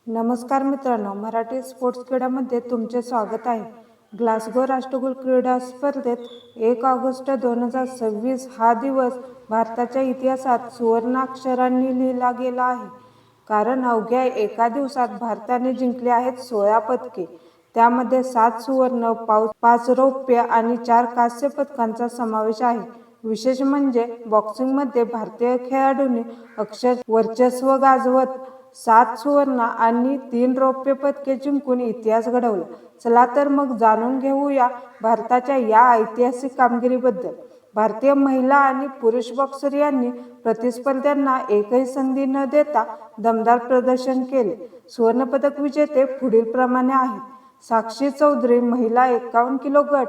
नमस्कार मित्रांनो, मराठी स्पोर्ट्स क्रीडामध्ये तुमचे स्वागत आहे. ग्लासगो राष्ट्रकुल क्रीडा स्पर्धेत 1 ऑगस्ट 2026 हा दिवस भारताच्या इतिहासात सुवर्णाक्षरांनी लिहिला गेला आहे. कारण अवघ्या एका दिवसात भारताने जिंकले आहेत 16 पदके. त्यामध्ये 7 सुवर्ण, 5 रौप्य आणि 4 कांस्य पदकांचा समावेश आहे. विशेष म्हणजे बॉक्सिंगमध्ये भारतीय खेळाडूंनी अक्षर वर्चस्व गाजवत 7 सुवर्ण आणि 3 रौप्य पदके जिंकून इतिहास घडवला. चला तर मग जाणून घेऊया भारताच्या या ऐतिहासिक कामगिरीबद्दल. भारतीय महिला आणि पुरुष बॉक्सर यांनी प्रतिस्पर्ध्यांना एकही संधी न देता दमदार प्रदर्शन केले. सुवर्णपदक विजेते पुढीलप्रमाणे आहेत: साक्षी चौधरी महिला 51 किलो गट,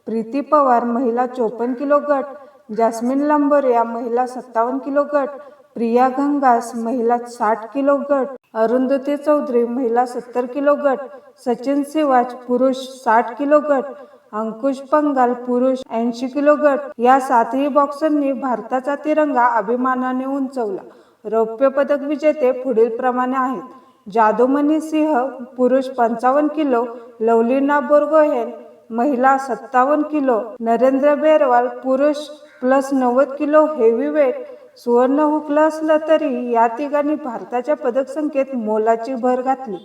प्रीती पवार महिला 54 किलो गट, जास्मिन लंबोरिया महिला 57 किलो गट, प्रिया घंगास महिला 60 किलो गट, अरुंधती चौधरी महिला 70 किलो गट, सचिन सिवाच पुरुष 60 किलो गट, अंकुश पंगाल पुरुष 80 किलो गट या 7ही बॉक्सरनी भारताचा तिरंगा अभिमानाने उंचवला. रौप्य पदक विजेते पुढीलप्रमाणे आहेत: जादूमणी सिंह पुरुष 55 किलो, लवलीना बोरगोहेन महिला 57 किलो, नरेंद्र बेरवाल पुरुष +90 किलो हेवीवेट सुवर्ण हुकलं असलं तरी या तिघांनी भारताच्या पदक संख्येत मोलाची भर घातली.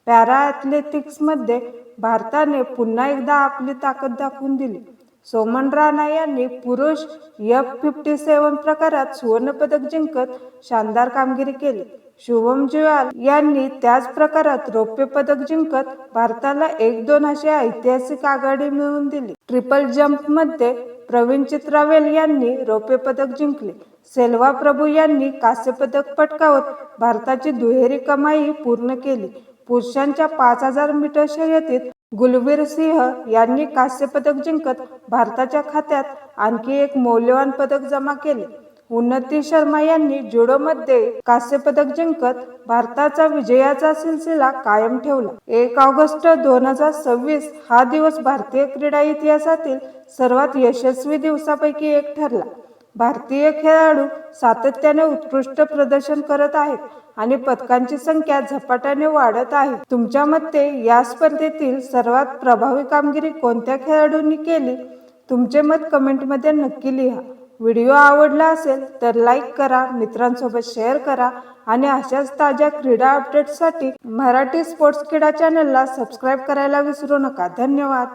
पॅरा ॲथलेटिक्समध्ये भारताने पुन्हा एकदा आपली ताकद दाखवून दिली. सोमन राणा यांनी पुरुष F57 प्रकारात सुवर्णपदक जिंकत शानदार कामगिरी केली. शुभम जुयाल यांनी त्याच प्रकारात रौप्य पदक जिंकत भारताला 1-2 अशी ऐतिहासिक आघाडी मिळवून दिली. ट्रिपल जम्पमध्ये प्रवीण चित्रावेल यांनी रौप्य पदक जिंकले. सेल्वा प्रभू यांनी कांस्य पदक पटकावत भारताची दुहेरी कमाई पूर्ण केली. पुरुषांच्या 5000 मीटर शर्यतीत गुलवीर सिंह यांनी कांस्य पदक जिंकत भारताच्या खात्यात आणखी एक मौल्यवान पदक जमा केले. उन्नती शर्मा यांनी जुडोमध्ये कांस्य पदक जिंकत भारताचा विजयाचा सिलसिला कायम ठेवला. 1 ऑगस्ट 2026 हा दिवस भारतीय क्रीडा इतिहासातील सर्वात यशस्वी दिवसांपैकी एक ठरला. भारतीय खेळाडू सातत्याने उत्कृष्ट प्रदर्शन करत आहेत आणि पदकांची संख्या झपाट्याने वाढत आहे. तुमच्या मते या स्पर्धेतील सर्वात प्रभावी कामगिरी कोणत्या खेळाडूंनी केली? तुमचे मत कमेंटमध्ये नक्की लिहा. व्हिडिओ आवडला असेल तर लाईक करा, मित्रांसोबत शेअर करा आणि अशाच ताज्या क्रीडा अपडेट्ससाठी मराठी स्पोर्ट्स क्रीडा चॅनलला सबस्क्राईब करायला विसरू नका. धन्यवाद.